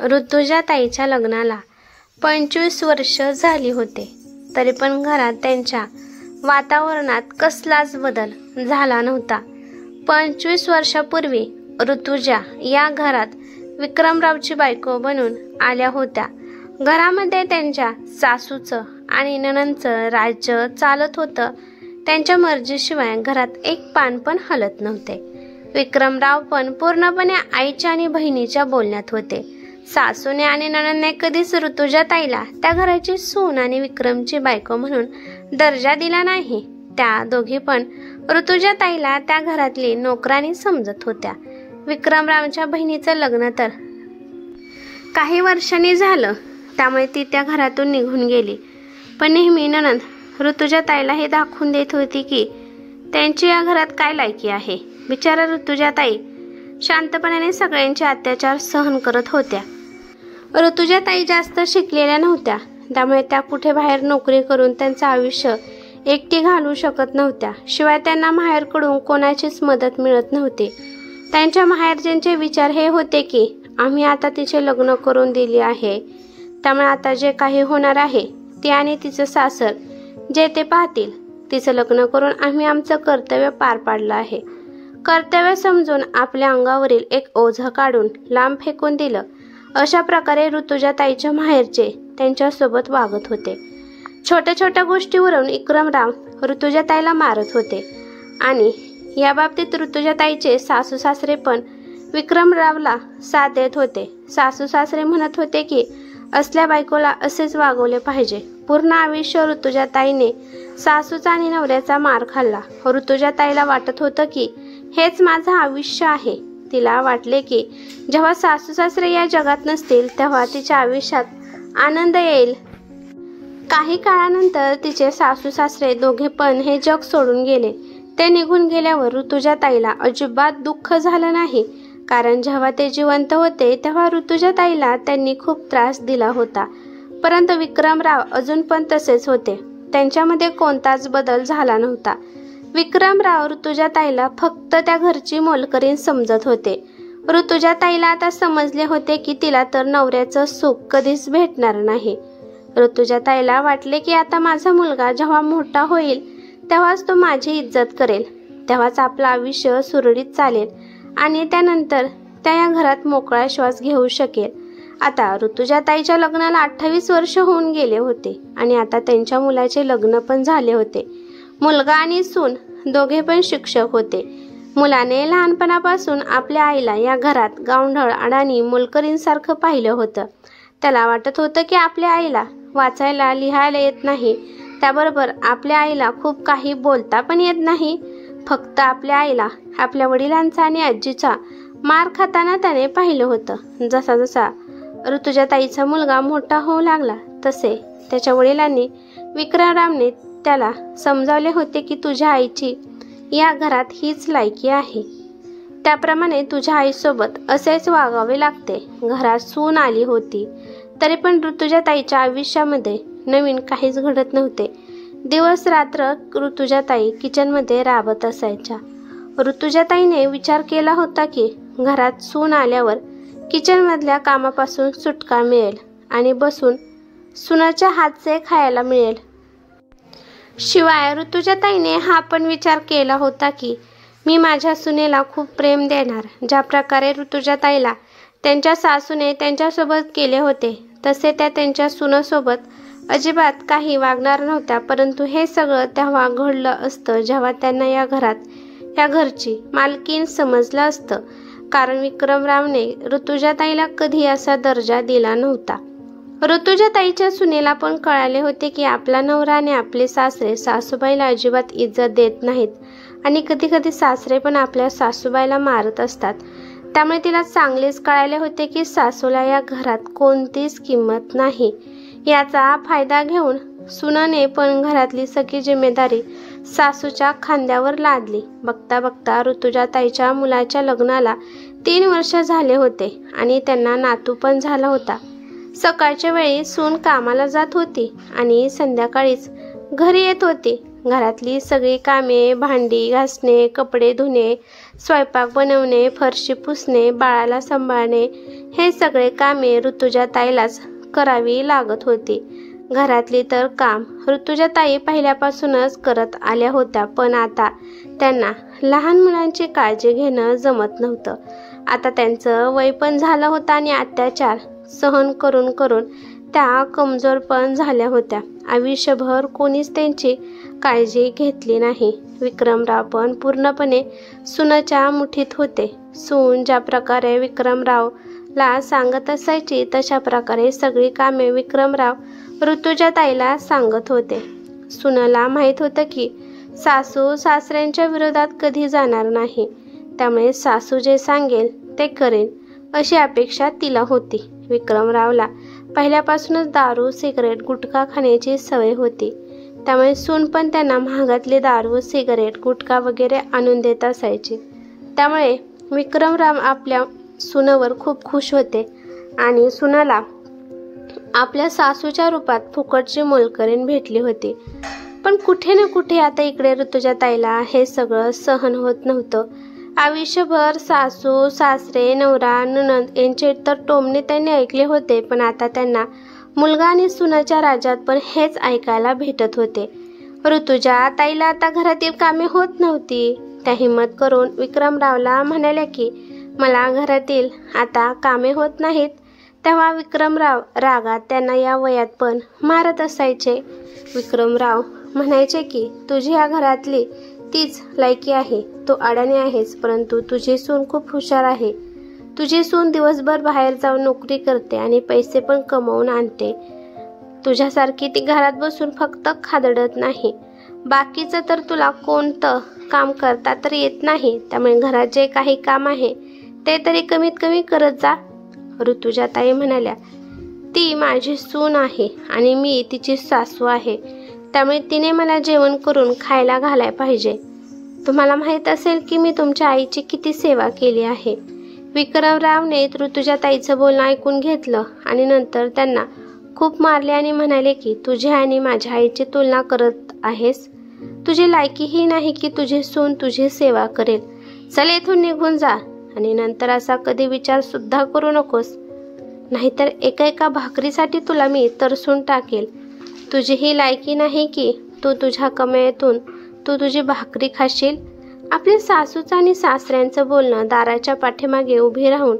ऋतुजा ताईच्या लग्नाला 25 वर्ष झाली होते, तरी पण घरात त्यांच्या वातावरणात कसलाच बदल झाला नव्हता. 25 वर्षापूर्वी ऋतुजा या घरात विक्रमरावची बायको बनून आल्या होत्या. घरामध्ये त्यांच्या सासूचं आणि नणंदचं राज्य चालत होतं. त्यांच्या मर्जीशिवाय घरात एक पान पण हलत नव्हते. विक्रमराव पण पूर्णपणे आईच्या आणि बहिणीच्या बोलण्यात होते. सासूने आणि नणंदने कधीच ऋतुजा ताईला त्या घराची सून आणि विक्रमची बायको म्हणून दर्जा दिला नाही. त्या दोघी पण ऋतुजा ताईला त्या घरातली नोकरानी समजत होत्या. विक्रमरावच्या बहिणीचं लग्न तर काही वर्षांनी झालं, त्यामुळे ती त्या घरातून निघून गेली. पण नेहमी नणंद ऋतुजा ताईला हे दाखवून देत होती की त्यांची या घरात काय लायकी आहे. बिचारा ऋतुजा ताई शांतपणाने सगळ्यांचे अत्याचार सहन करत होत्या. ऋतुजा ताई जास्त शिकलेल्या नव्हत्या, त्यामुळे त्या कुठे बाहेर नोकरी करून त्यांचं आयुष्य एकटी घालवू शकत नव्हत्या. शिवाय त्यांना माहेरकडून कोणाचीच मदत मिळत नव्हती. त्यांच्या माहेरच्यांचे विचार हे होते की आम्ही आता तिचे लग्न करून दिले आहे, त्यामुळे आता जे काही होणार आहे ती आणि तिचं सासर जे ते पाहतील. तिचं लग्न करून आम्ही आमचं कर्तव्य पार पाडलं आहे. कर्तव्य समजून आपल्या अंगावरील एक ओझं काढून लांब फेकून दिलं. अशा प्रकारे ऋतुजा ताईच्या माहेरचे त्यांच्यासोबत वागत होते. छोट्या छोट्या गोष्टीवरून विक्रमराव ऋतुजा ताईला मारत होते आणि या बाबतीत ऋतुजा ताईचे सासू सासरे पण विक्रमरावला साथ देत होते. सासू सासरे म्हणत होते की असल्या बायकोला असेच वागवले पाहिजे. पूर्ण आयुष्य ऋतुजा ताईने सासूचा आणि नवऱ्याचा मार खाल्ला. ऋतुजा ताईला वाटत होतं की हेच माझं आयुष्य आहे. तिला वाटले की जेव्हा सासू सासरे या जगात नसतील तेव्हा तिच्या आयुष्यात आनंद येईल. काही काळानंतर तिचे सासू सासरे दोघे पण हे जग सोडून गेले. ते निघून गेल्यावर ऋतुजा ताईला अजिबात दुःख झालं नाही, कारण जेव्हा ते जिवंत होते तेव्हा ऋतुजा ताईला त्यांनी खूप त्रास दिला होता. परंतु विक्रमराव अजून पण तसेच होते. त्यांच्यामध्ये कोणताच बदल झाला नव्हता. विक्रमराव ऋतुजा ताईला फक्त त्या घरची मोलकरीण समजत होते. ऋतुजा ताईला आता समजले होते की तिला तर नवऱ्याचं सुख कधीच भेटणार नाही. ऋतुजा ताईला वाटले की आता माझा मुलगा जेव्हा मोठा होईल तेव्हाच तो माझी इज्जत करेल, तेव्हाच आपलं आयुष्य सुरळीत चालेल आणि त्यानंतर त्या या घरात मोकळा श्वास घेऊ शकेल. आता ऋतुजा ताईच्या लग्नाला 28 वर्ष होऊन गेले होते आणि आता त्यांच्या मुलाचे लग्न पण झाले होते. मुलगा आणि सून दोघे पण शिक्षक होते. मुलाने लहानपणापासून आपल्या आईला या घरात गावंढळ अडाणी मोलकरींसारखं पाहिलं होतं. त्याला वाटत होतं की आपल्या आईला वाचायला लिहायला येत नाही, त्याबरोबर आपल्या आईला खूप काही बोलता पण येत नाही. फक्त आपल्या आईला आपल्या वडिलांचा आणि आजीचा मार खाताना त्याने पाहिलं होतं. जसा जसा ऋतुजा ताईचा मुलगा मोठा होऊ लागला तसे त्याच्या वडिलांनी विक्रमरावने त्याला समजावले होते की तुझ्या आईची या घरात हीच लायकी आहे, त्याप्रमाणे तुझ्या आईसोबत असेच वागावे लागते. घरात सून आली होती तरी पण ऋतुजा ताईच्या आयुष्यामध्ये नवीन काहीच घडत नव्हते. दिवस रात्र ऋतुजा ताई किचनमध्ये राबत असायच्या. ऋतुजा ताईने विचार केला होता की घरात सून आल्यावर किचनमधल्या कामापासून सुटका मिळेल आणि बसून सुनाच्या हातचे खायला मिळेल. शिवाय ऋतुजा ताईने हा पण विचार केला होता की मी माझ्या सुनेला खूप प्रेम देणार. ज्या प्रकारे ऋतुजा ताईला त्यांच्या सासूने त्यांच्यासोबत केले होते तसे त्या त्यांच्या सुनेसोबत अजिबात काही वागणार नव्हत्या. परंतु हे सगळं तेव्हा घडलं असतं जेव्हा त्यांना या घरात या घरची मालकीण समजलं असतं, कारण विक्रमरावने ऋतुजा ताईला कधी असा दर्जा दिला नव्हता. ऋतुजा ताईच्या सुनेला पण कळाले होते की आपला नवरा आणि आपले सासरे सासूबाईला अजिबात इज्जत देत नाहीत आणि कधी कधी सासरे पण आपल्या सासूबाईला मारत असतात. त्यामुळे तिला चांगलेच कळाले होते की सासूला या घरात कोणतीच किंमत नाही. याचा फायदा घेऊन सुनेने पण घरातली सगळी जिम्मेदारी सासूच्या खांद्यावर लादली. बघता बघता ऋतुजा ताईच्या मुलाच्या लग्नाला 3 वर्ष झाले होते आणि त्यांना नातू पण झाला होता. सकाळच्या वेळी सून कामाला जात होती आणि संध्याकाळीच घरी येत होती. घरातली सगळी कामे, भांडी घासणे, कपडे धुणे, स्वयंपाक बनवणे, फरशी पुसणे, बाळाला सांभाळणे हे सगळे कामे ऋतुजाताईलाच करावी लागत होती. घरातली तर काम ऋतुजाताई पहिल्यापासूनच करत आल्या होत्या, पण आता त्यांना लहान मुलांची काळजी घेणं जमत नव्हतं. आता त्यांचं वय पण झालं होतं आणि अत्याचार सहन करून करून त्या कमजोर पण झाल्या होत्या. आयुष्यभर कोणीच त्यांची काळजी घेतली नाही. विक्रमराव पण पूर्णपणे सुनेच्या मुठीत होते. सून ज्या प्रकारे विक्रमरावला सांगत असायची तशा प्रकारे सगळी कामे विक्रमराव ऋतुजाताईला सांगत होते. सुनेला माहीत होतं की सासू सासऱ्यांच्या विरोधात कधी जाणार नाही, त्यामुळे सासू जे सांगेल ते करेन अशी अपेक्षा तिला होती. विक्रमरावला पहिल्यापासूनच दारू, सिगरेट, गुटखा खाण्याची सवय होती, त्यामुळे सून पण त्यांना महागातले दारू, सिगरेट, गुटखा वगैरे आणून देत असायची. त्यामुळे विक्रमराव आपल्या सुनेवर खूप खुश होते आणि सुनेला आपल्या सासूच्या रूपात फुकटची मोलकरीण भेटली होती. पण कुठे ना कुठे आता इकडे ऋतुजाताईला हे सगळं सहन होत नव्हतं. आयुष्यभर सासू सासरे, नवरा, नणंद यांचे तर टोमणे त्यांनी ऐकले होते, पण आता त्यांना मुलगा आणि सुनाच्या राज्यात पण हेच ऐकायला भेटत होते. ऋतुजाताईला आता घरातील कामे होत नव्हती. त्या हिम्मत करून विक्रमरावला म्हणाल्या की मला घरातील आता कामे होत नाहीत. तेव्हा विक्रमराव रागात त्यांना या वयात पण मारत असायचे. विक्रमराव म्हणायचे की तुझी या घरातली तीच लायकी आहे, तू अडाणी आहेस, परंतु तुझी सून खूप हुशार आहे. तुझी सून दिवसभर बाहेर जाऊन नोकरी करते आणि पैसे पण कमवून आणते. तुझ्यासारखी ती घरात बसून फक्त खादडत नाही, बाकीचं तर तुला कोणतं काम करता तर येत नाही, त्यामुळे घरात जे काही काम आहे ते तरी कमीत कमी करत जा. ऋतुजाताई म्हणाल्या, ती माझी सून आहे आणि मी तिची सासू आहे, त्यामुळे तिने मला जेवण करून खायला घालाय पाहिजे. तुम्हाला माहीत असेल की मी तुमच्या आईची किती सेवा केली आहे. विक्रमरावने ऋतुजाताईचं बोलणं ऐकून घेतलं आणि नंतर त्यांना खूप मारले आणि म्हणाले की तुझ्या आणि माझ्या आईची तुलना करत आहेस. तुझी लायकीही नाही की तुझी सून तुझी सेवा करेल. चल येथून निघून जा आणि नंतर असा कधी विचार सुद्धा करू नकोस, नाहीतर एका एका भाकरीसाठी तुला मी तरसून टाकेल. तुझी ही लायकी नाही की तू तुझ्या कमाईतून तू तुझी भाकरी खाशील. आपल्या सासूचं आणि सासऱ्यांचं बोलणं दाराच्या पाठीमागे उभी राहून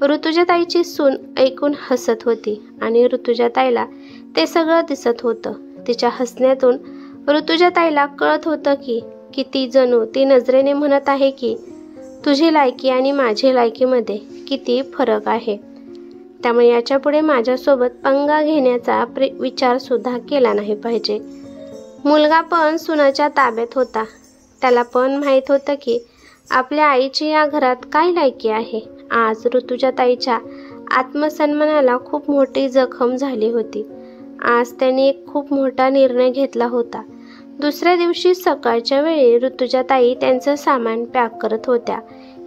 ऋतुजाताईची सून ऐकून हसत होती आणि ऋतुजाताईला ते सगळं दिसत होतं. तिच्या हसण्यातून ऋतुजाताईला कळत होतं की ती जणू ती नजरेने म्हणत आहे की तुझी लायकी आणि माझी लायकीमध्ये किती फरक आहे, त्यामुळे याच्या पुढे माझ्यासोबत पंगा घेण्याचा विचार सुद्धा केला नाही पाहिजे. मुलगा पण सुनाच्या ताब्यात होता. त्याला पण माहीत होतं की आपल्या आईची या घरात काय लायकी आहे. आज ऋतुजाताईच्या आत्मसन्मानाला खूप मोठी जखम झाली होती. आज त्यांनी एक खूप मोठा निर्णय घेतला होता. दुसऱ्या दिवशी सकाळच्या वेळी ऋतुजाताई त्यांचं सामान पॅक करत होत्या.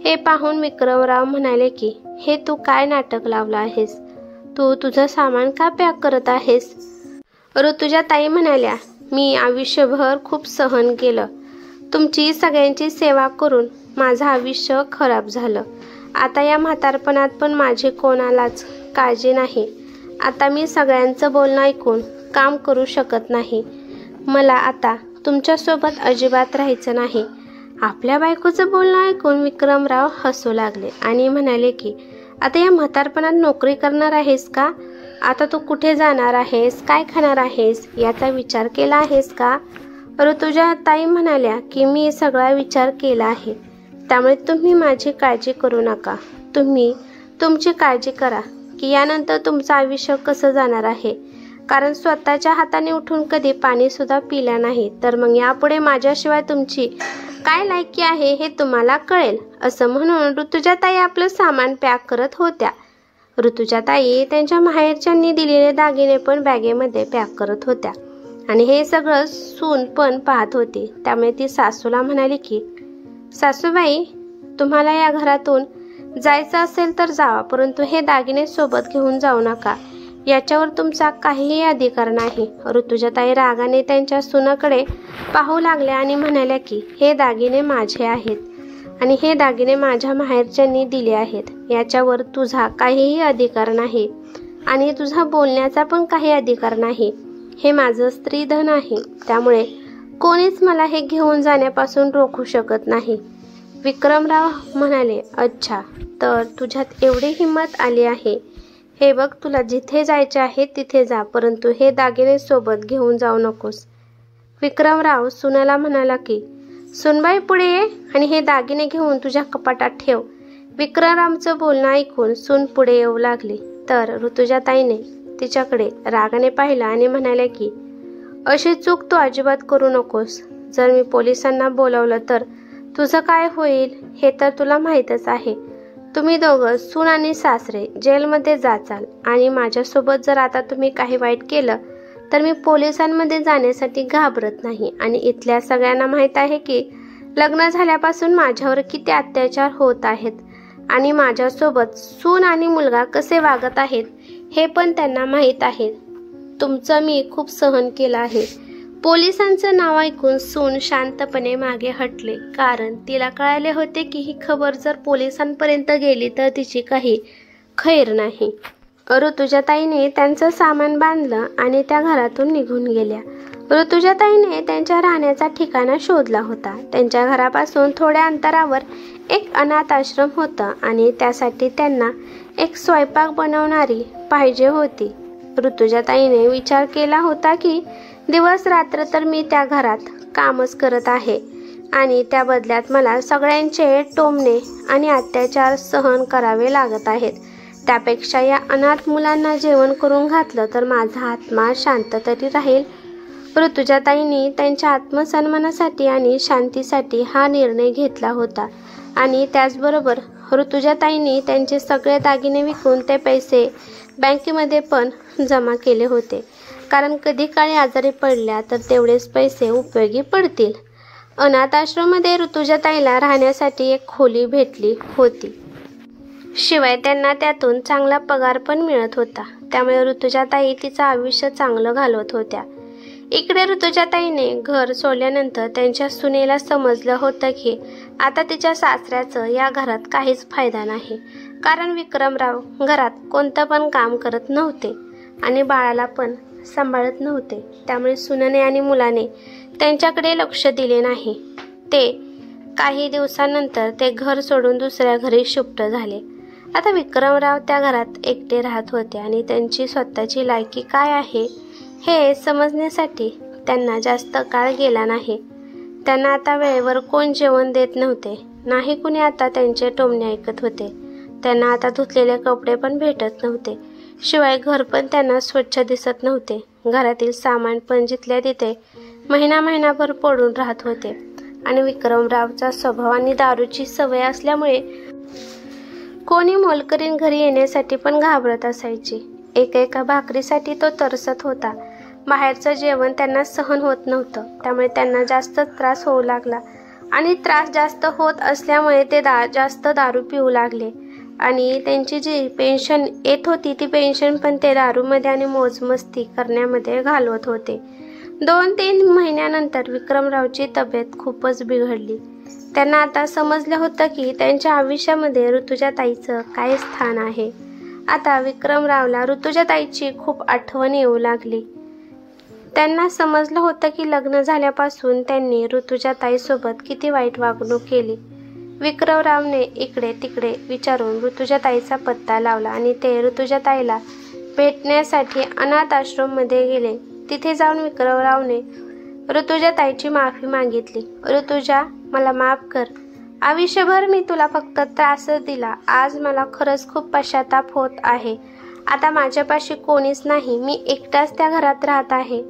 हे पाहून विक्रमराव म्हणाले की हे तू काय नाटक लावलं आहेस, तू तुझं सामान का पॅक करत आहेस. ऋतुजाताई म्हणाल्या, मी आयुष्यभर खूप सहन केलं. तुमची सगळ्यांची सेवा करून माझं आयुष्य खराब झालं. आता या म्हातारपणात पण माझी कोणालाच काळजी नाही. आता मी सगळ्यांचं बोलणं ऐकून काम करू शकत नाही. मला आता तुमच्यासोबत अजिबात राहायचं नाही. आपल्या बायकोचं बोलणं ऐकून विक्रमराव हसू लागले आणि म्हणाले की आता या म्हातारपणात नोकरी करणार आहेस का. आता तू कुठे जाणार आहेस, काय खाणार आहेस याचा विचार केला आहेस का. ऋतुजाताई म्हणाल्या की मी सगळा विचार केला आहे, त्यामुळे तुम्ही माझी काळजी करू नका. तुम्ही तुमची काळजी करा की यानंतर तुमचं आयुष्य कसं जाणार आहे, कारण स्वतःच्या हाताने उठून कधी पाणी सुद्धा पिलं नाही, तर मग यापुढे माझ्याशिवाय तुमची काय लायकी आहे हे तुम्हाला कळेल. असं म्हणून ऋतुजाताई आपलं सामान पॅक करत होत्या. ऋतुजाताई त्यांच्या माहेरच्यांनी दिलेले दागिने पण बॅगेमध्ये पॅक करत होत्या आणि हे सगळं सून पण पाहत होती. त्यामुळे ती सासूला म्हणाली की सासूबाई, तुम्हाला या घरातून जायचं असेल तर जावा, परंतु हे दागिने सोबत घेऊन जाऊ नका. याच्यावर तुमचा काहीही अधिकार नाही. ऋतुजाताई रागाने त्यांच्या सुनाकडे पाहू लागल्या आणि म्हणाल्या की हे दागिने माझे आहेत. आणि हे दागिने माझ्या माहेरच्यांनी दिले आहेत. याच्यावर तुझा काहीही अधिकार नाही आणि तुझा बोलण्याचा पण काही अधिकार नाही. हे माझं स्त्रीधन आहे, त्यामुळे कोणीच मला हे घेऊन जाण्यापासून रोखू शकत नाही. विक्रमराव म्हणाले, अच्छा, तर तुझ्यात एवढी हिंमत आली आहे. हे बघ, तुला जिथे जायचे आहे तिथे जा, परंतु हे दागिने सोबत घेऊन जाऊ नकोस. विक्रमराव सुनेला म्हणाला की, सुनबाई पुढे ये आणि हे दागिने घेऊन तुझ्या कपाटात ठेव. विक्रमरावचं बोलणं ऐकून सून पुढे येऊ लागली, तर ऋतुजाताईने तिच्याकडे रागाने पाहिलं आणि म्हणाल्या की, अशी चूक तू अजिबात करू नकोस. जर मी पोलिसांना बोलावलं तर तुझं काय होईल हे तर तुला माहीतच आहे. तुम्ही दोघं सून आणि सासरे जेलमध्ये जाचाल आणि माझ्यासोबत जर आता तुम्ही काही वाईट केलं तर मी पोलिसांमध्ये जाण्यासाठी घाबरत नाही. आणि इथल्या सगळ्यांना माहीत आहे की लग्न झाल्यापासून माझ्यावर किती अत्याचार होत आहेत आणि माझ्यासोबत सून आणि मुलगा कसे वागत आहेत हे पण त्यांना माहीत आहे. तुमचं मी खूप सहन केलं आहे. पोलिसांचं नाव ऐकून सून शांतपणे मागे हटले, कारण तिला कळाले होते की ही खबर जर पोलिसांपर्यंत गेली तर तिची काही खैर नाही. ऋतुजाताईने त्यांचं सामान बांधलं आणि त्या घरातून निघून गेल्या. ऋतुजाताईने त्यांच्या राहण्याचा ठिकाणा शोधला होता. त्यांच्या घरापासून थोड्या अंतरावर एक अनाथ आश्रम होता आणि त्यासाठी त्यांना एक स्वयंपाक बनवणारी पाहिजे होती. ऋतुजाताईने विचार केला होता की दिवस रात्र तर मी त्या घरात कामच करत आहे आणि त्या बदल्यात मला सगळ्यांचे टोमणे आणि अत्याचार सहन करावे लागत आहेत. त्यापेक्षा या अनाथ मुलांना जेवण करून घातलं तर माझा आत्मा शांत तरी राहील. ऋतुजाताईंनी त्यांच्या आत्मसन्मानासाठी आणि शांतीसाठी हा निर्णय घेतला होता आणि त्याचबरोबर ऋतुजाताईंनी त्यांचे सगळे दागिने विकून ते पैसे बँकेमध्ये पण जमा केले होते, कारण कधी काळी आजारी पडल्या तर तेवढेच पैसे उपयोगी पडतील. अनाथ आश्रममध्ये ऋतुजाताईला राहण्यासाठी एक खोली भेटली होती. शिवाय त्यांना त्यातून चांगला पगार पण मिळत होता. त्यामुळे ऋतुजाताई तिचं आयुष्य चांगलं घालवत होत्या. इकडे ऋतुजाताईने घर सोडल्यानंतर त्यांच्या सुनेला समजलं होतं की आता तिच्या सासऱ्याचं या घरात काहीच फायदा नाही, कारण विक्रमराव घरात कोणतं पण काम करत नव्हते आणि बाळाला पण सांभाळत नव्हते. त्यामुळे सुनेने आणि मुलाने त्यांच्याकडे लक्ष दिले नाही. ते काही दिवसांनंतर ते घर सोडून दुसऱ्या घरी शिफ्ट झाले. आता विक्रमराव त्या घरात एकटे राहत होते आणि त्यांची स्वतःची लायकी काय आहे हे समजण्यासाठी त्यांना जास्त काळ गेला नाही. त्यांना आता वेळेवर कोण जेवण देत नव्हते, नाही कुणी आता त्यांचे टोमणे ऐकत होते. त्यांना आता धुतलेले कपडे पण भेटत नव्हते. शिवाय घर पण त्यांना स्वच्छ दिसत नव्हते. घरातील सामान पण जिथल्या तिथे महिनाभर पडून राहत होते. आणि विक्रमरावचा स्वभाव आणि दारूची सवय असल्यामुळे कोणी मोलकरीण घरी येण्यासाठी पण घाबरत असायची. एका भाकरीसाठी तो तरसत होता. बाहेरचं जेवण त्यांना सहन होत नव्हतं, त्यामुळे त्यांना जास्त त्रास होऊ लागला आणि त्रास जास्त होत असल्यामुळे ते जास्त दारू पिऊ लागले आणि त्यांची जी पेन्शन येत होती ती पेन्शन पण ते दारूमध्ये आणि मोजमस्ती करण्यामध्ये घालवत होते. 2-3 महिन्यानंतर विक्रमरावची तब्येत खूपच बिघडली. त्यांना आता समजलं होतं की त्यांच्या आयुष्यामध्ये ऋतुजाताईचं काय स्थान आहे. आता विक्रमरावला ऋतुजाताईची खूप आठवण येऊ लागली. त्यांना समजलं होतं की लग्न झाल्यापासून त्यांनी ऋतुजाताईसोबत किती वाईट वागणूक केली. विक्रमरावने इकडे तिकडे विचारून ऋतुजाताईचा पत्ता लावला आणि ते ऋतुजाताईला भेटण्यासाठी अनाथ आश्रममध्ये गेले. तिथे जाऊन विक्रमरावने ऋतुजाताईची माफी मागितली. ऋतुजा, मला माफ कर. आयुष्यभर मी तुला फक्त त्रास दिला. आज मला खरंच खूप पश्चाताप होत आहे. आता माझ्यापाशी कोणीच नाही. मी एकटाच त्या घरात राहत आहे.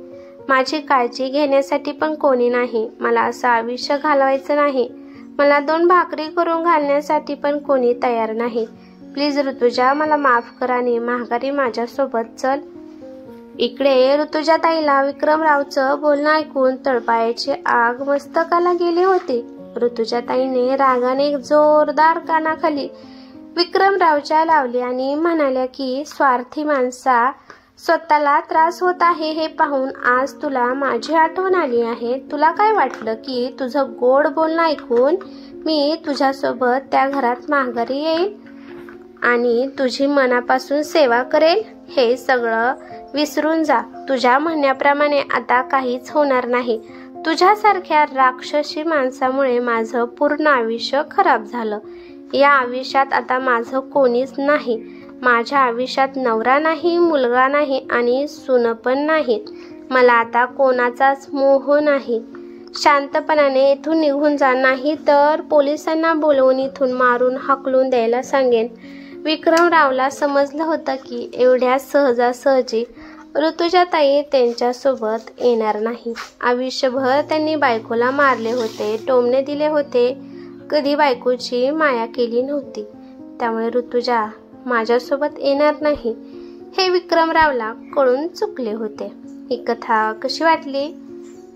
माझी काळजी घेण्यासाठी पण कोणी नाही. मला असं आयुष्य घालवायचं नाही. मला 2 भाकरी करून घालण्यासाठी पण कोणी तयार नाही. प्लीज ऋतुजा, मला माफ कर आणि माघारी माझ्यासोबत चल. इकडे ऋतुजाताईला विक्रमरावचं बोलणं ऐकून तळपायाची आग मस्तकाला गेली होती. ऋतुजाताईने रागाने एक जोरदार कानाखाली विक्रमरावच्या लावली आणि म्हणाल्या की स्वार्थी माणसा, स्वतःला त्रास होत आहे हे पाहून आज तुला माझी आठवण आली आहे. तुला काय वाटलं की तुझं गोड बोलणं ऐकून मी तुझ्यासोबत त्या घरात माघारी येईल आणि तुझी मनापासून सेवा करेल. हे सगळं विसरून जा. तुझ्या म्हणण्याप्रमाणे आता काहीच होणार नाही. तुझ्यासारख्या राक्षसी माणसामुळे माझं पूर्ण आयुष्य खराब झालं. या आयुष्यात आता माझं कोणीच नाही. माझ्या आयुष्यात नवरा नाही, मुलगा नाही आणि सून पण नाही. मला आता कोणाचाच मोह नाही. शांतपणाने इथून निघून जा, नाही तर पोलिसांना बोलवून इथून मारून हाकलून द्यायला सांगेन. विक्रमरावला समजलं होतं की एवढ्या सहजासहजी ऋतुजाताई त्यांच्यासोबत येणार नाही. आयुष्यभर त्यांनी बायकोला मारले होते, टोमणे दिले होते, कधी बायकोची माया केली नव्हती. त्यामुळे ऋतुजा माझ्यासोबत येणार नाही हे विक्रमरावला कळून चुकले होते. ही कथा कशी वाटली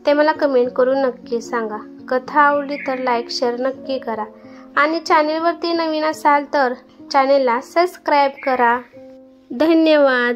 ते मला कमेंट करून नक्की सांगा. कथा आवडली तर लाईक शेअर नक्की करा आणि चॅनेलवरती नवीन असाल तर चॅनेलला सबस्क्राईब करा. धन्यवाद.